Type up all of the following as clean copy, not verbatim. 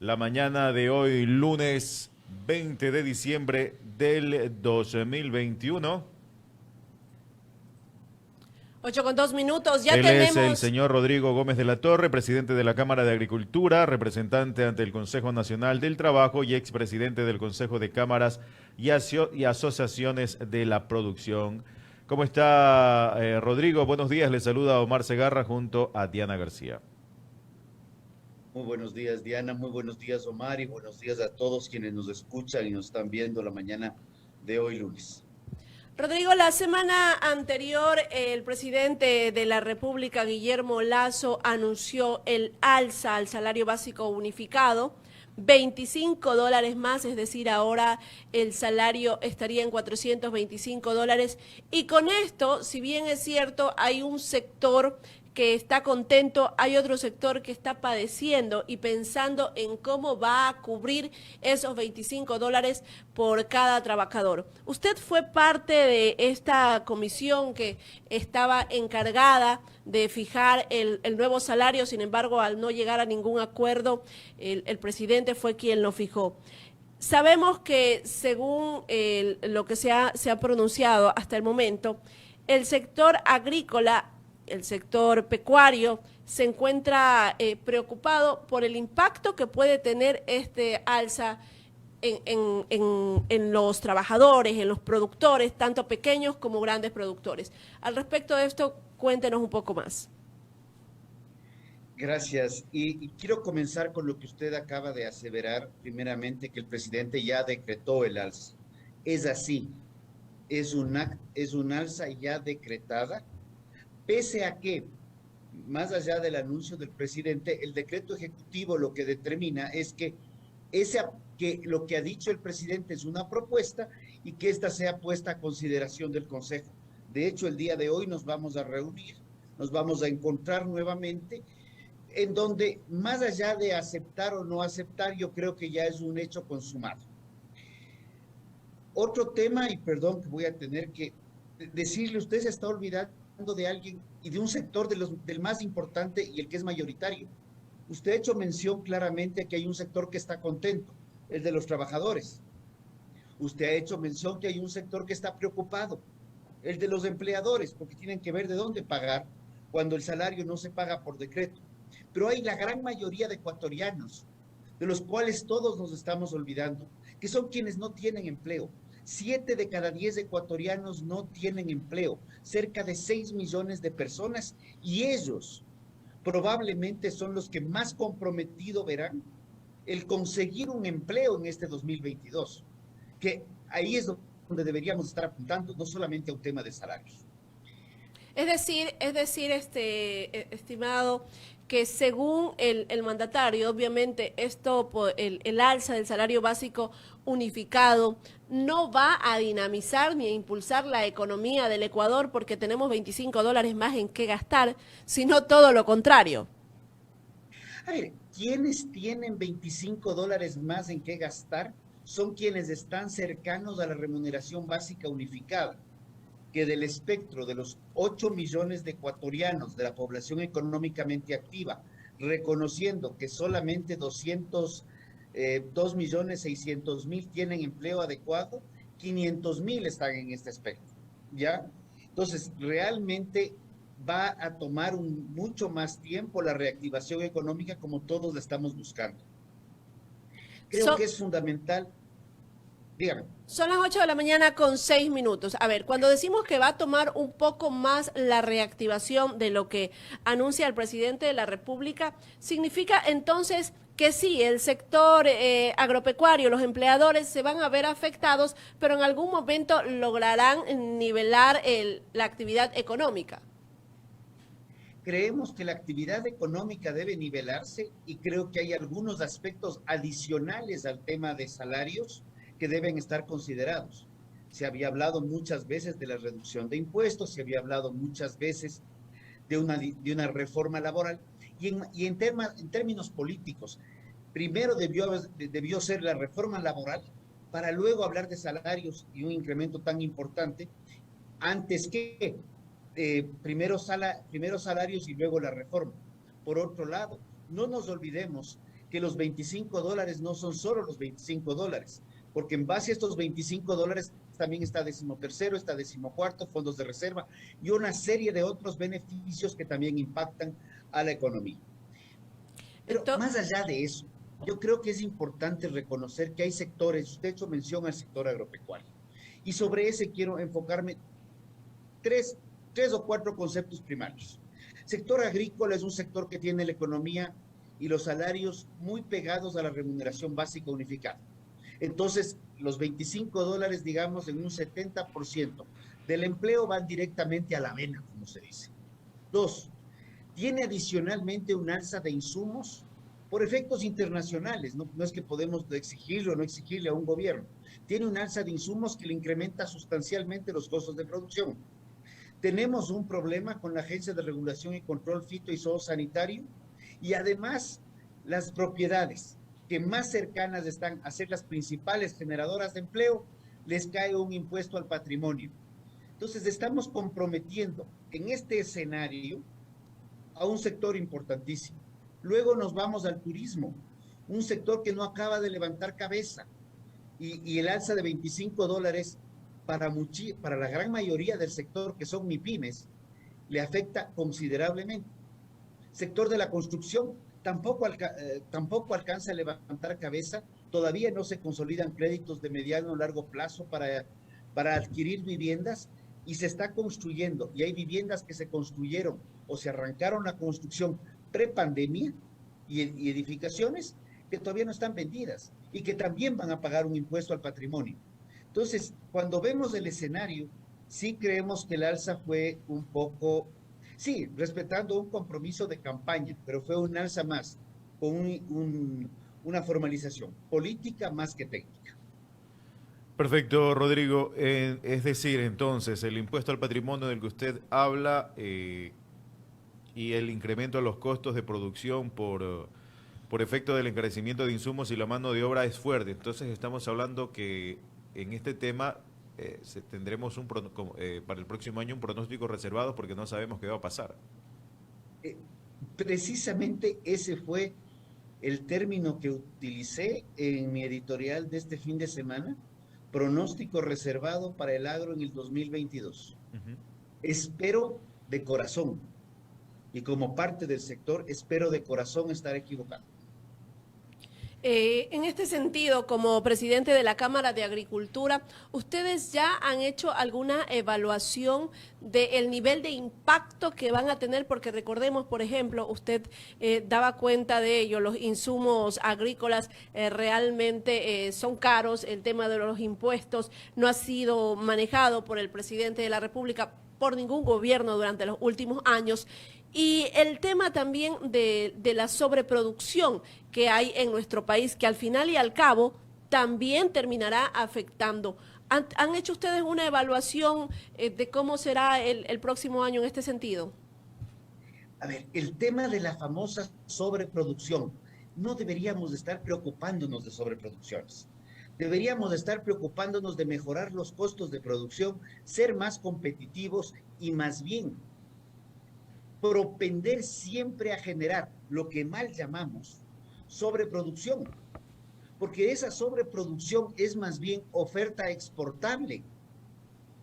la mañana de hoy, lunes 20 de diciembre del 2021. 8:02, ya Él es el tenemos. señor Rodrigo Gómez de la Torre, presidente de la Cámara de Agricultura, representante ante el Consejo Nacional del Trabajo y expresidente del Consejo de Cámaras y Asociaciones de la Producción. ¿Cómo está, Rodrigo? Buenos días, le saluda Omar Segarra junto a Diana García. Muy buenos días, Diana. Muy buenos días, Omar. Y buenos días a todos quienes nos escuchan y nos están viendo la mañana de hoy, lunes. Rodrigo, la semana anterior el presidente de la República, Guillermo Lasso, anunció el alza al salario básico unificado, $25 más, es decir, ahora el salario estaría en $425. Y con esto, si bien es cierto, hay un sector que está contento, hay otro sector que está padeciendo y pensando en cómo va a cubrir esos $25 por cada trabajador. Usted fue parte de esta comisión que estaba encargada de fijar el nuevo salario, sin embargo, al no llegar a ningún acuerdo, el presidente fue quien lo fijó. Sabemos que según lo que se ha pronunciado hasta el momento, el sector agrícola, el sector pecuario, se encuentra preocupado por el impacto que puede tener este alza en los trabajadores, en los productores, tanto pequeños como grandes productores. Al respecto de esto, cuéntenos un poco más. Gracias. Y quiero comenzar con lo que usted acaba de aseverar, primeramente, que el presidente ya decretó el alza. Es así, es un alza ya decretada, pese a que, más allá del anuncio del presidente, el decreto ejecutivo lo que determina es que lo que ha dicho el presidente es una propuesta y que ésta sea puesta a consideración del Consejo. De hecho, el día de hoy nos vamos a reunir, nos vamos a encontrar nuevamente, en donde más allá de aceptar o no aceptar, yo creo que ya es un hecho consumado. Otro tema, y perdón que voy a tener que decirle, usted se está olvidando de alguien y de un sector del más importante y el que es mayoritario. Usted ha hecho mención claramente que hay un sector que está contento, el de los trabajadores. Usted ha hecho mención que hay un sector que está preocupado, el de los empleadores, porque tienen que ver de dónde pagar cuando el salario no se paga por decreto. Pero hay la gran mayoría de ecuatorianos, de los cuales todos nos estamos olvidando, que son quienes no tienen empleo. 7 de cada 10 ecuatorianos no tienen empleo, cerca de 6 millones de personas, y ellos probablemente son los que más comprometido verán el conseguir un empleo en este 2022, que ahí es donde deberíamos estar apuntando, no solamente a un tema de salarios. Estimado, que según el mandatario, obviamente el alza del salario básico unificado no va a dinamizar ni a impulsar la economía del Ecuador porque tenemos $25 más en qué gastar, sino todo lo contrario. A ver, quienes tienen $25 más en qué gastar son quienes están cercanos a la remuneración básica unificada, que del espectro de los 8 millones de ecuatorianos de la población económicamente activa, reconociendo que solamente 2.600.000 tienen empleo adecuado, 500.000 están en este espectro, ¿ya? Entonces, realmente va a tomar mucho más tiempo la reactivación económica como todos la estamos buscando. Creo So, que es fundamental, dígame. Son las 8 de la mañana con 6 minutos. A ver, cuando decimos que va a tomar un poco más la reactivación de lo que anuncia el presidente de la República, significa entonces que sí, el sector agropecuario, los empleadores se van a ver afectados, pero en algún momento lograrán nivelar la actividad económica. Creemos que la actividad económica debe nivelarse y creo que hay algunos aspectos adicionales al tema de salarios que deben estar considerados. Se había hablado muchas veces de la reducción de impuestos, se había hablado muchas veces de una reforma laboral en términos políticos, primero debió ser la reforma laboral para luego hablar de salarios y un incremento tan importante antes que primero salarios y luego la reforma. Por otro lado, no nos olvidemos que los $25 no son solo los $25, porque en base a estos $25 también está 13º, está 14º, fondos de reserva y una serie de otros beneficios que también impactan a la economía. Pero más allá de eso, yo creo que es importante reconocer que hay sectores, usted ha hecho mención al sector agropecuario, y sobre ese quiero enfocarme tres o cuatro conceptos primarios. Sector agrícola es un sector que tiene la economía y los salarios muy pegados a la remuneración básica unificada. Entonces, los $25, digamos, en un 70% del empleo van directamente a la avena, como se dice. Dos, tiene adicionalmente un alza de insumos por efectos internacionales, no es que podemos exigirlo o no exigirle a un gobierno. Tiene un alza de insumos que le incrementa sustancialmente los costos de producción. Tenemos un problema con la Agencia de Regulación y Control Fito y Zoosanitario, y además las propiedades que más cercanas están a ser las principales generadoras de empleo, les cae un impuesto al patrimonio. Entonces estamos comprometiendo en este escenario a un sector importantísimo. Luego nos vamos al turismo, un sector que no acaba de levantar cabeza, y el alza de $25 para la gran mayoría del sector, que son MIPYMES, le afecta considerablemente. Sector de la construcción tampoco alcanza a levantar cabeza, todavía no se consolidan créditos de mediano o largo plazo para adquirir viviendas, y se está construyendo, y hay viviendas que se construyeron o se arrancaron la construcción prepandemia y edificaciones que todavía no están vendidas y que también van a pagar un impuesto al patrimonio. Entonces, cuando vemos el escenario, sí creemos que el alza fue un poco, sí, respetando un compromiso de campaña, pero fue un alza más, con una formalización política más que técnica. Perfecto, Rodrigo. Es decir, entonces, el impuesto al patrimonio del que usted habla y el incremento de los costos de producción por efecto del encarecimiento de insumos y la mano de obra es fuerte. Entonces, estamos hablando que en este tema tendremos para el próximo año un pronóstico reservado porque no sabemos qué va a pasar. Precisamente ese fue el término que utilicé en mi editorial de este fin de semana, pronóstico reservado para el agro en el 2022. Espero de corazón, y como parte del sector, espero de corazón estar equivocado. En este sentido, como presidente de la Cámara de Agricultura, ¿ustedes ya han hecho alguna evaluación del nivel de impacto que van a tener? Porque recordemos, por ejemplo, usted daba cuenta de ello, los insumos agrícolas realmente son caros, el tema de los impuestos no ha sido manejado por el presidente de la República, por ningún gobierno durante los últimos años. Y el tema también de la sobreproducción que hay en nuestro país, que al final y al cabo también terminará afectando. ¿Han hecho ustedes una evaluación de cómo será el próximo año en este sentido? A ver, el tema de la famosa sobreproducción, no deberíamos de estar preocupándonos de sobreproducciones. Deberíamos de estar preocupándonos de mejorar los costos de producción, ser más competitivos y más bien propender siempre a generar lo que mal llamamos sobreproducción, porque esa sobreproducción es más bien oferta exportable.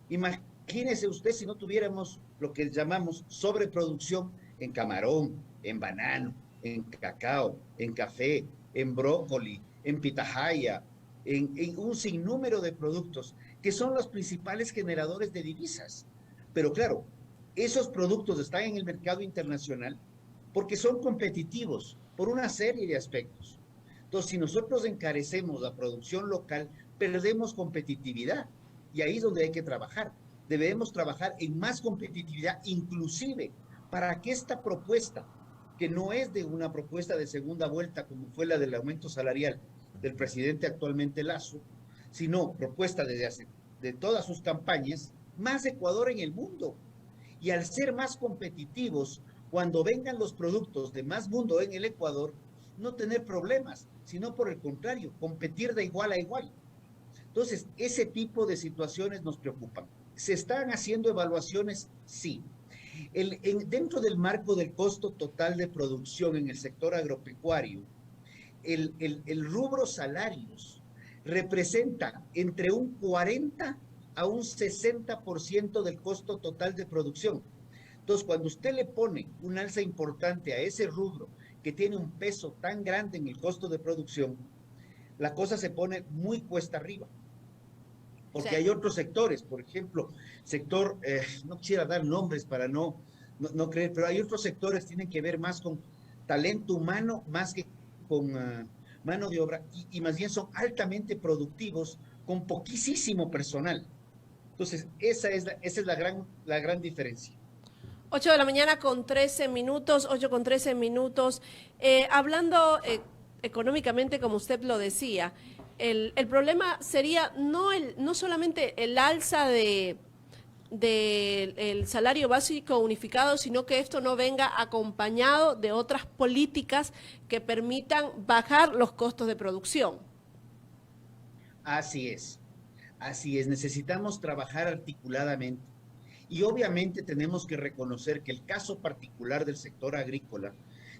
Imagínese usted si no tuviéramos lo que llamamos sobreproducción en camarón, en banano, en cacao, en café, en brócoli, en pitahaya, en un sinnúmero de productos que son los principales generadores de divisas. Pero claro, esos productos están en el mercado internacional porque son competitivos por una serie de aspectos. Entonces, si nosotros encarecemos la producción local, perdemos competitividad, y ahí es donde hay que trabajar. Debemos trabajar en más competitividad, inclusive para que esta propuesta, que no es de una propuesta de segunda vuelta como fue la del aumento salarial del presidente actualmente Lasso, sino propuesta de todas sus campañas, más Ecuador en el mundo. Y al ser más competitivos, cuando vengan los productos de más mundo en el Ecuador, no tener problemas, sino por el contrario, competir de igual a igual. Entonces, ese tipo de situaciones nos preocupan. ¿Se están haciendo evaluaciones? Sí. Dentro del marco del costo total de producción en el sector agropecuario, el rubro salarios representa entre un 40 a un 60% del costo total de producción. Entonces, cuando usted le pone un alza importante a ese rubro que tiene un peso tan grande en el costo de producción, la cosa se pone muy cuesta arriba. Porque Sí. hay otros sectores, por ejemplo, sector, no quisiera dar nombres para no creer, pero hay otros sectores que tienen que ver más con talento humano, más que con mano de obra, y más bien son altamente productivos con poquísimo personal. Entonces, esa es la gran diferencia. 8 de la mañana con 13 minutos, 8 con 13 minutos. Hablando económicamente, como usted lo decía, el problema sería no solamente el alza del salario básico unificado, sino que esto no venga acompañado de otras políticas que permitan bajar los costos de producción. Así es, así es. Necesitamos trabajar articuladamente. Y obviamente tenemos que reconocer que el caso particular del sector agrícola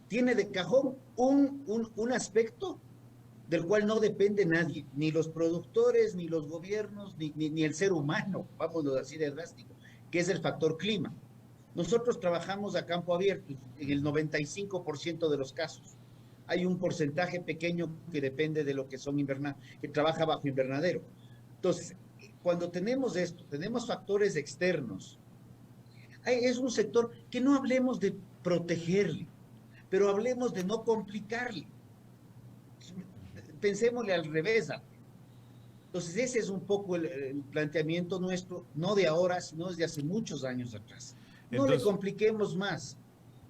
tiene de cajón un aspecto del cual no depende nadie, ni los productores, ni los gobiernos, ni el ser humano, vamos así de drástico, que es el factor clima. Nosotros trabajamos a campo abierto en el 95% de los casos. Hay un porcentaje pequeño que depende de lo que son que trabaja bajo invernadero. Entonces, cuando tenemos esto, tenemos factores externos, es un sector que no hablemos de protegerle, pero hablemos de no complicarle. Pensémosle al revés. Entonces, ese es un poco el planteamiento nuestro, no de ahora, sino desde hace muchos años atrás. No le compliquemos más,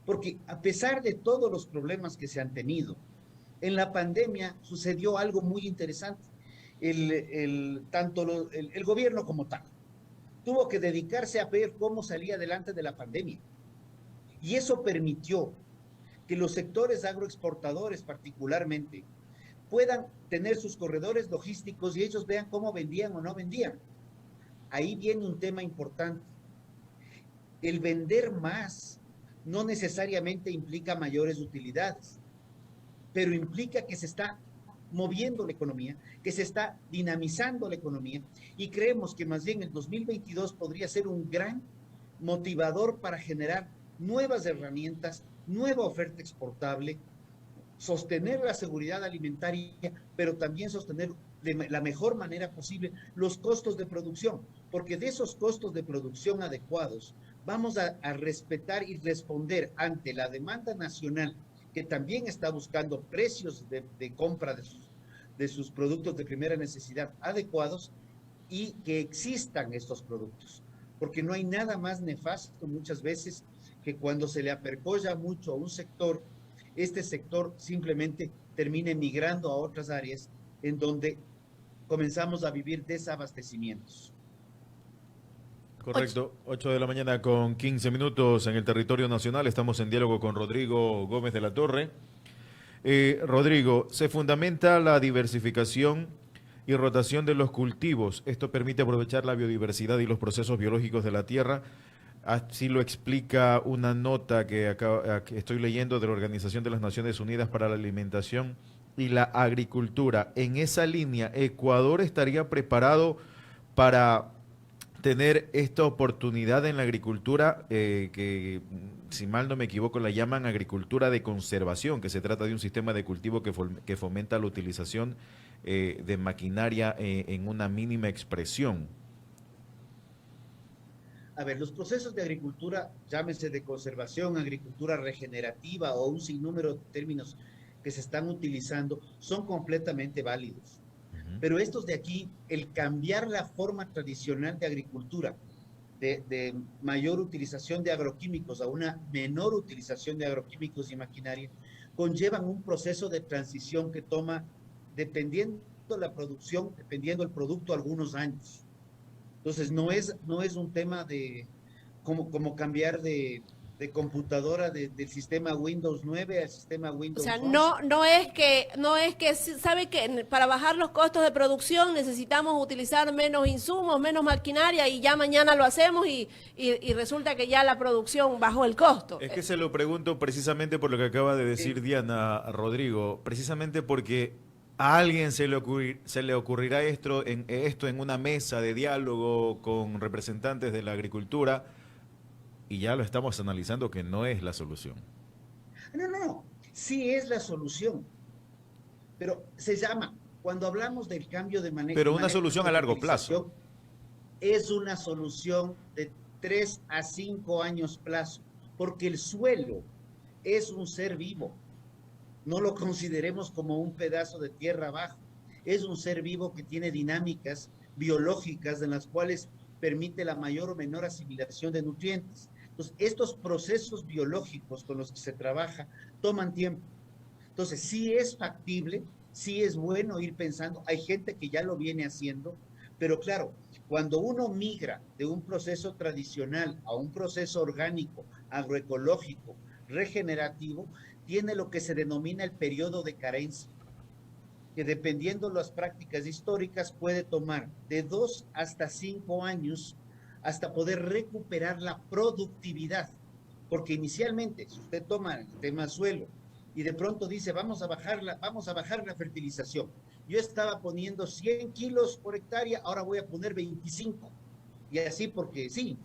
porque a pesar de todos los problemas que se han tenido, en la pandemia sucedió algo muy interesante. Tanto el gobierno como tal tuvo que dedicarse a ver cómo salía adelante de la pandemia. Y eso permitió que los sectores agroexportadores particularmente puedan tener sus corredores logísticos y ellos vean cómo vendían o no vendían. Ahí viene un tema importante. El vender más no necesariamente implica mayores utilidades, pero implica que se está moviendo la economía, que se está dinamizando la economía, y creemos que más bien el 2022 podría ser un gran motivador para generar nuevas herramientas, nueva oferta exportable, sostener la seguridad alimentaria, pero también sostener de la mejor manera posible los costos de producción, porque de esos costos de producción adecuados vamos a respetar y responder ante la demanda nacional, que también está buscando precios de compra de sus productos de primera necesidad adecuados, y que existan estos productos, porque no hay nada más nefasto muchas veces que cuando se le apercolla mucho a un sector, este sector simplemente termine migrando a otras áreas en donde comenzamos a vivir desabastecimientos. Correcto, 8 de la mañana con 15 minutos en el territorio nacional. Estamos en diálogo con Rodrigo Gómez de la Torre. Rodrigo, se fundamenta la diversificación y rotación de los cultivos. Esto permite aprovechar la biodiversidad y los procesos biológicos de la tierra. Así lo explica una nota que estoy leyendo de la Organización de las Naciones Unidas para la Alimentación y la Agricultura. En esa línea, ¿Ecuador estaría preparado para tener esta oportunidad en la agricultura, que si mal no me equivoco la llaman agricultura de conservación, que se trata de un sistema de cultivo que fomenta la utilización de maquinaria en una mínima expresión? A ver, los procesos de agricultura, llámese de conservación, agricultura regenerativa o un sinnúmero de términos que se están utilizando, son completamente válidos. Pero estos de aquí, el cambiar la forma tradicional de agricultura, de mayor utilización de agroquímicos a una menor utilización de agroquímicos y maquinaria, conllevan un proceso de transición que toma, dependiendo la producción, dependiendo el producto, algunos años. Entonces, no es un tema de como cambiar de de computadora del sistema Windows 9 al sistema O Windows sea, 11. no es que sabe que para bajar los costos de producción necesitamos utilizar menos insumos, menos maquinaria y ya mañana lo hacemos y resulta que ya la producción bajó el costo. Es que se lo pregunto precisamente por lo que acaba de decir Diana, Rodrigo, precisamente porque a alguien se le ocurrirá esto en una mesa de diálogo con representantes de la agricultura y ya lo estamos analizando que no es la solución. No, no, no, sí es la solución, pero se llama, cuando hablamos del cambio de Pero una manejo solución a de largo plazo. fertilización, es una solución de 3 a 5 años plazo, porque el suelo es un ser vivo. No lo consideremos como un pedazo de tierra abajo. Es un ser vivo que tiene dinámicas biológicas en las cuales permite la mayor o menor asimilación de nutrientes. Entonces, estos procesos biológicos con los que se trabaja toman tiempo. Entonces, sí es factible, sí es bueno ir pensando. Hay gente que ya lo viene haciendo, pero claro, cuando uno migra de un proceso tradicional a un proceso orgánico, agroecológico, regenerativo, tiene lo que se denomina el periodo de carencia, que dependiendo de las prácticas históricas puede tomar de 2 hasta 5 años hasta poder recuperar la productividad. Porque inicialmente, si usted toma el tema suelo y de pronto dice, vamos a bajar la fertilización. Yo estaba poniendo 100 kilos por hectárea, ahora voy a poner 25. Y así porque sí,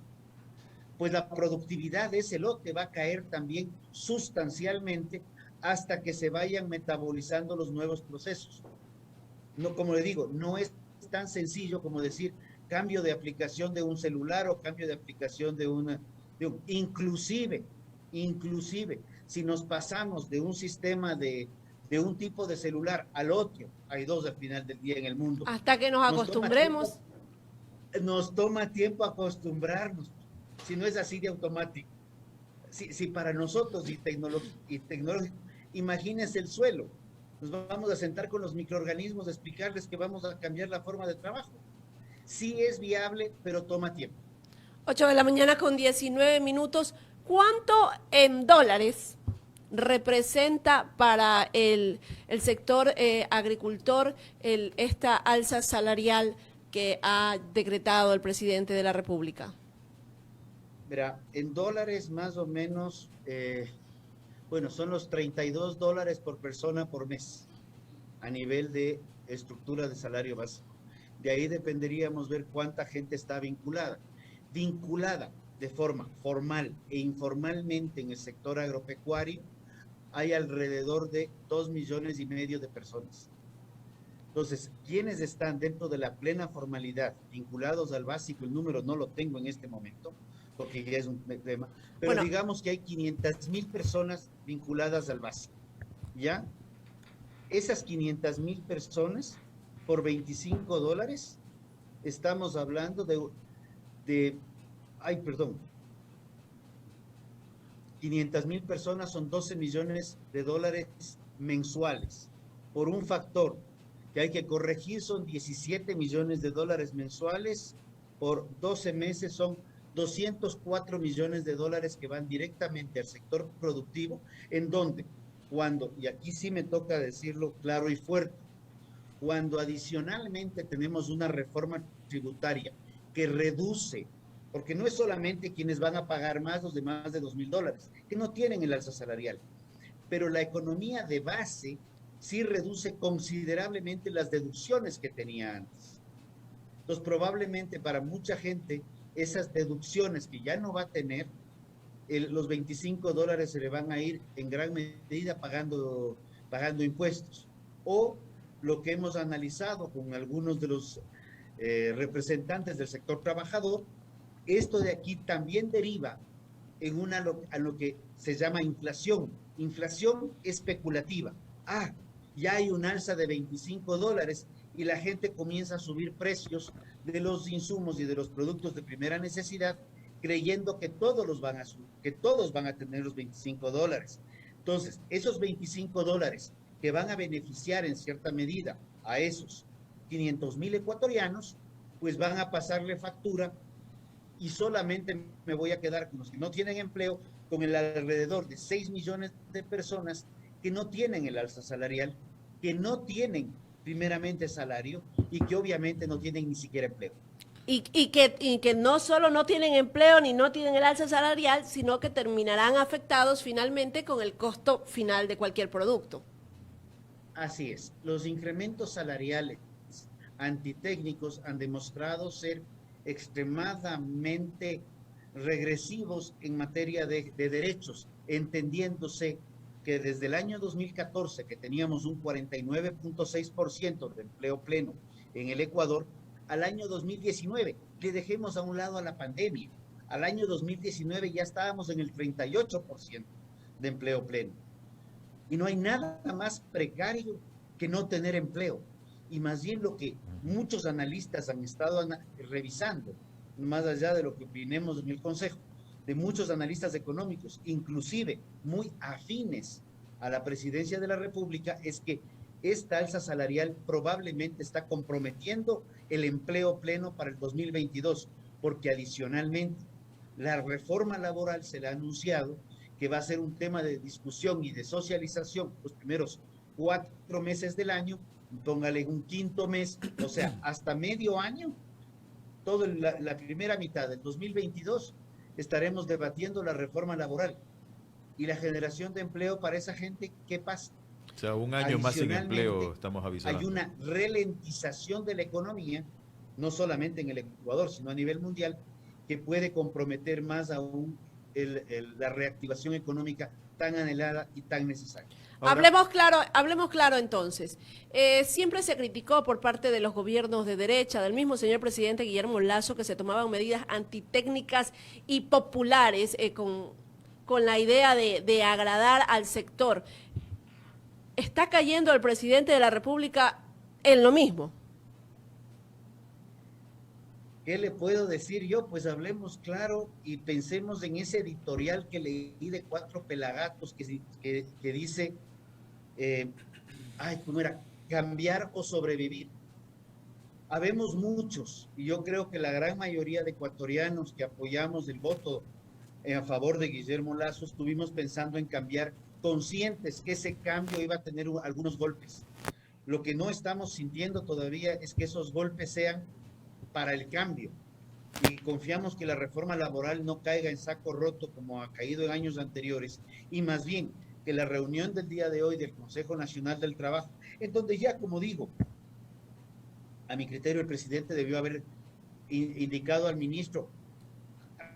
pues la productividad de ese lote va a caer también sustancialmente hasta que se vayan metabolizando los nuevos procesos. No, como le digo, no es tan sencillo como decir cambio de aplicación de un celular o cambio de aplicación inclusive, si nos pasamos de un sistema de un tipo de celular al otro, hay dos al final del día en el mundo. Hasta que nos acostumbremos. Nos toma tiempo acostumbrarnos, si no es así de automático. Si para nosotros y tecnológico, imagínense el suelo. Nos vamos a sentar con los microorganismos a explicarles que vamos a cambiar la forma de trabajo. Sí es viable, pero toma tiempo. 8 de la mañana con 19 minutos. ¿Cuánto en dólares representa para el sector agricultor esta alza salarial que ha decretado el presidente de la República? Verá, en dólares más o menos, son los $32 por persona por mes a nivel de estructura de salario básico. De ahí dependeríamos ver cuánta gente está vinculada de forma formal e informalmente en el sector agropecuario. Hay alrededor de 2,5 millones de personas. Entonces, ¿quiénes están dentro de la plena formalidad vinculados al básico? El número no lo tengo en este momento, porque ya es un tema, pero bueno, digamos que hay 500,000 personas vinculadas al básico, ¿ya? Esas 500,000 personas, por $25, estamos hablando de 500,000 personas son $12 millones mensuales, por un factor que hay que corregir, son $17 millones mensuales, por 12 meses son $204 millones que van directamente al sector productivo, en donde, y aquí sí me toca decirlo claro y fuerte, cuando adicionalmente tenemos una reforma tributaria que reduce, porque no es solamente quienes van a pagar más, los de más de $2,000, que no tienen el alza salarial, pero la economía de base sí reduce considerablemente las deducciones que tenía antes. Entonces, probablemente para mucha gente, esas deducciones que ya no va a tener, los $25 se le van a ir en gran medida pagando impuestos. O lo que hemos analizado con algunos de los representantes del sector trabajador, esto de aquí también deriva a lo que se llama inflación especulativa. Ya hay un alza de $25 y la gente comienza a subir precios de los insumos y de los productos de primera necesidad, creyendo que todos van a tener los $25. Entonces, esos $25 que van a beneficiar en cierta medida a esos 500,000 ecuatorianos, pues van a pasarle factura y solamente me voy a quedar con los que no tienen empleo, con el alrededor de 6 millones de personas que no tienen el alza salarial, que no tienen primeramente salario y que obviamente no tienen ni siquiera empleo. Y que no solo no tienen empleo ni no tienen el alza salarial, sino que terminarán afectados finalmente con el costo final de cualquier producto. Así es, los incrementos salariales antitécnicos han demostrado ser extremadamente regresivos en materia de derechos, entendiéndose que desde el año 2014, que teníamos un 49.6% de empleo pleno en el Ecuador, al año 2019 le dejemos a un lado a la pandemia. Al año 2019 ya estábamos en el 38% de empleo pleno. Y no hay nada más precario que no tener empleo. Y más bien lo que muchos analistas han estado revisando, más allá de lo que opinemos en el Consejo, de muchos analistas económicos, inclusive muy afines a la presidencia de la República, es que esta alza salarial probablemente está comprometiendo el empleo pleno para el 2022, porque adicionalmente la reforma laboral se le ha anunciado que va a ser un tema de discusión y de socialización los primeros 4 meses del año, póngale un quinto mes, o sea, hasta medio año, toda la primera mitad del 2022, estaremos debatiendo la reforma laboral y la generación de empleo para esa gente. ¿Qué pasa? O sea, un año más sin empleo, estamos avisando. Hay una ralentización de la economía, no solamente en el Ecuador, sino a nivel mundial, que puede comprometer más aún la reactivación económica tan anhelada y tan necesaria. Ahora, hablemos claro entonces. Siempre se criticó por parte de los gobiernos de derecha, del mismo señor presidente Guillermo Lasso, que se tomaban medidas antitécnicas y populares con la idea de agradar al sector. ¿Está cayendo el presidente de la República en lo mismo? ¿Qué le puedo decir yo? Pues hablemos claro y pensemos en ese editorial que leí de 4 pelagatos que dice, ¿cómo era? Cambiar o sobrevivir. Habemos muchos, y yo creo que la gran mayoría de ecuatorianos que apoyamos el voto a favor de Guillermo Lasso estuvimos pensando en cambiar, conscientes que ese cambio iba a tener algunos golpes. Lo que no estamos sintiendo todavía es que esos golpes sean para el cambio, y confiamos que la reforma laboral no caiga en saco roto como ha caído en años anteriores, y más bien que la reunión del día de hoy del Consejo Nacional del Trabajo, en donde ya, como digo, a mi criterio el presidente debió haber indicado al ministro,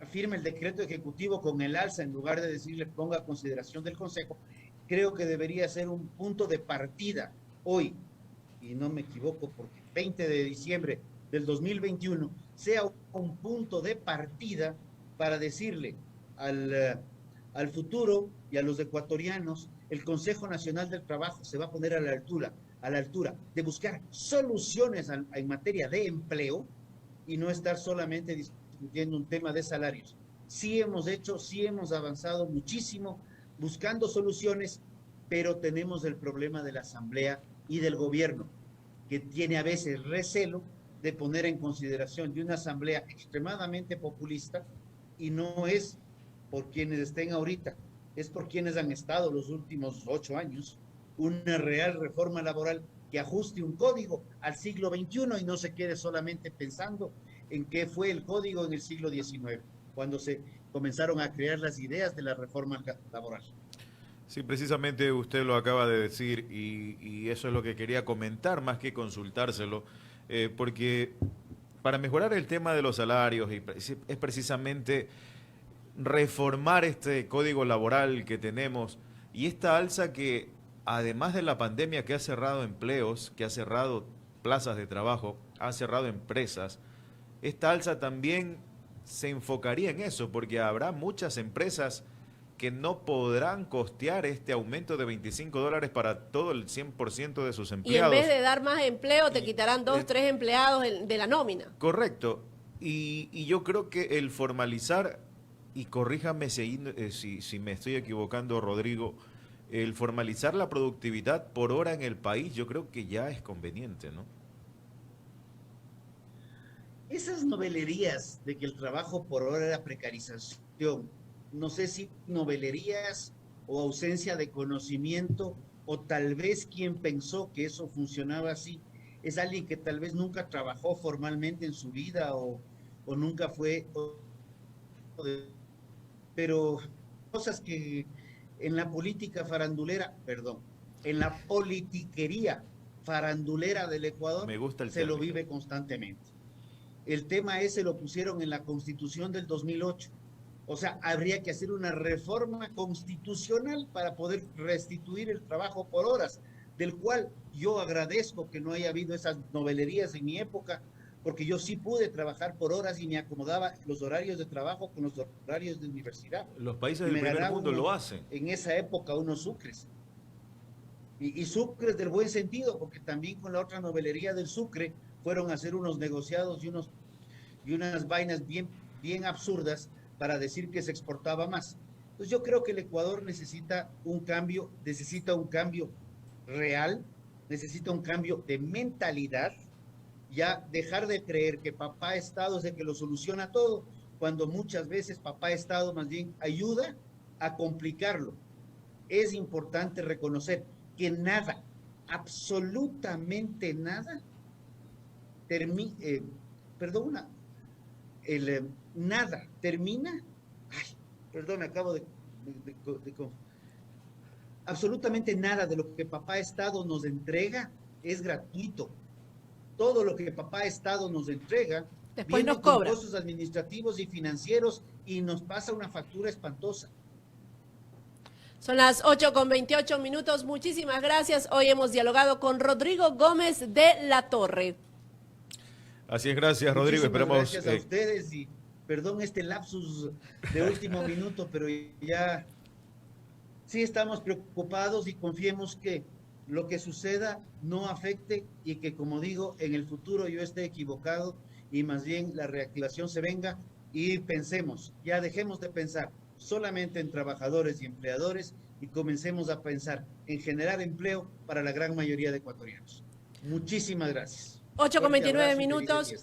firme el decreto ejecutivo con el alza en lugar de decirle ponga a consideración del Consejo. Creo que debería ser un punto de partida hoy, y no me equivoco porque 20 de diciembre del 2021 sea un punto de partida para decirle al futuro y a los ecuatorianos, el Consejo Nacional del Trabajo se va a poner a la altura de buscar soluciones en materia de empleo y no estar solamente discutiendo un tema de salarios. Sí hemos avanzado muchísimo buscando soluciones, pero tenemos el problema de la Asamblea y del gobierno, que tiene a veces recelo de poner en consideración de una asamblea extremadamente populista, y no es por quienes estén ahorita, es por quienes han estado los últimos 8 años, una real reforma laboral que ajuste un código al siglo XXI y no se quede solamente pensando en qué fue el código en el siglo XIX, cuando se comenzaron a crear las ideas de la reforma laboral. Sí, precisamente usted lo acaba de decir y eso es lo que quería comentar más que consultárselo. Porque para mejorar el tema de los salarios es precisamente reformar este código laboral que tenemos y esta alza que, además de la pandemia que ha cerrado empleos, que ha cerrado plazas de trabajo, ha cerrado empresas, esta alza también se enfocaría en eso, porque habrá muchas empresas que no podrán costear este aumento de $25 para todo el 100% de sus empleados. Y en vez de dar más empleo, te quitarán 2, 3 empleados de la nómina. Correcto. Y yo creo que el formalizar, y corríjame si me estoy equivocando, Rodrigo, el formalizar la productividad por hora en el país, yo creo que ya es conveniente, ¿no? Esas novelerías de que el trabajo por hora era precarización, no sé si novelerías o ausencia de conocimiento, o tal vez quien pensó que eso funcionaba así es alguien que tal vez nunca trabajó formalmente en su vida o nunca fue, pero cosas que en la política farandulera, perdón, en la politiquería farandulera del Ecuador Me gusta el se lo término. vive constantemente. El tema ese lo pusieron en la Constitución del 2008. O sea, habría que hacer una reforma constitucional para poder restituir el trabajo por horas, del cual yo agradezco que no haya habido esas novelerías en mi época, porque yo sí pude trabajar por horas y me acomodaba los horarios de trabajo con los horarios de universidad. Los países Y del me primer ganaba mundo lo hacen. en esa época unos sucres. Y sucres del buen sentido, porque también con la otra novelería del sucre fueron a hacer unos negociados y unas vainas bien absurdas para decir que se exportaba más. Entonces yo creo que el Ecuador necesita un cambio real, necesita un cambio de mentalidad, ya dejar de creer que papá Estado es el que lo soluciona todo, cuando muchas veces papá Estado más bien ayuda a complicarlo. Es importante reconocer que nada, absolutamente nada, perdona, nada termina, ay, perdón, me acabo absolutamente nada de lo que papá Estado nos entrega es gratuito. Todo lo que papá Estado nos entrega Después viene nos con cobra. costos administrativos y financieros y nos pasa una factura espantosa. Son las 8:28. Muchísimas gracias. Hoy hemos dialogado con Rodrigo Gómez de la Torre. Así es, gracias Rodrigo. Muchísimas Esperamos. gracias a ustedes y perdón este lapsus de último minuto, pero ya sí estamos preocupados y confiemos que lo que suceda no afecte y que, como digo, en el futuro yo esté equivocado y más bien la reactivación se venga y pensemos, ya dejemos de pensar solamente en trabajadores y empleadores y comencemos a pensar en generar empleo para la gran mayoría de ecuatorianos. Muchísimas gracias. 8:29.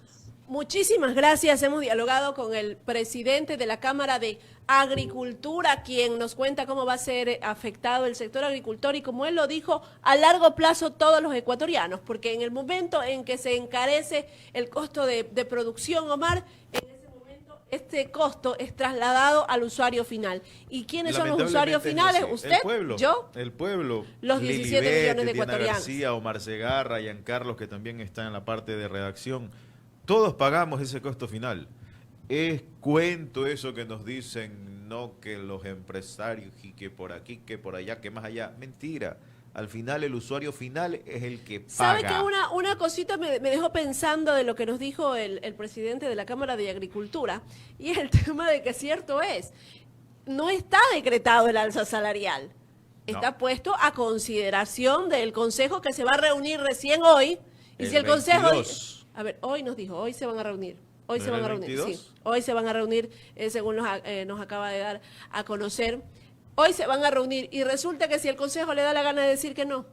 Muchísimas gracias. Hemos dialogado con el presidente de la Cámara de Agricultura, quien nos cuenta cómo va a ser afectado el sector agricultor y, como él lo dijo, a largo plazo todos los ecuatorianos, porque en el momento en que se encarece el costo de producción, Omar, en ese momento este costo es trasladado al usuario final. ¿Y quiénes son los usuarios finales? No sé. ¿Usted? El pueblo, ¿Yo? El pueblo. Los 17 Lilibet, millones de Diana ecuatorianos. García, Omar Segarra, Giancarlos, que también está en la parte de redacción. Todos pagamos ese costo final. Es cuento eso que nos dicen, no, que los empresarios y que por aquí, que por allá, que más allá. Mentira. Al final el usuario final es el que paga. ¿Sabe que una cosita me dejó pensando de lo que nos dijo el presidente de la Cámara de Agricultura? Y es el tema de que cierto es, no está decretado el alza salarial. Está No. puesto a consideración del Consejo, que se va a reunir recién hoy. Y El si el Consejo... 22. A ver, hoy nos dijo, hoy se van a reunir. Hoy ¿No se era van a el reunir, 22? sí. Hoy se van a reunir, según nos acaba de dar a conocer. Hoy se van a reunir y resulta que si el Consejo le da la gana de decir que no,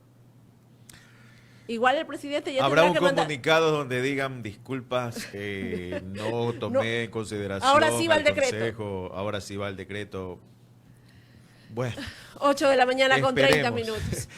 igual el presidente ya Habrá tendrá un que mandar... comunicado donde digan disculpas, no tomé en consideración Ahora sí va el decreto. consejo, ahora sí va el decreto. Bueno, 8 de la mañana con 30 esperemos. minutos.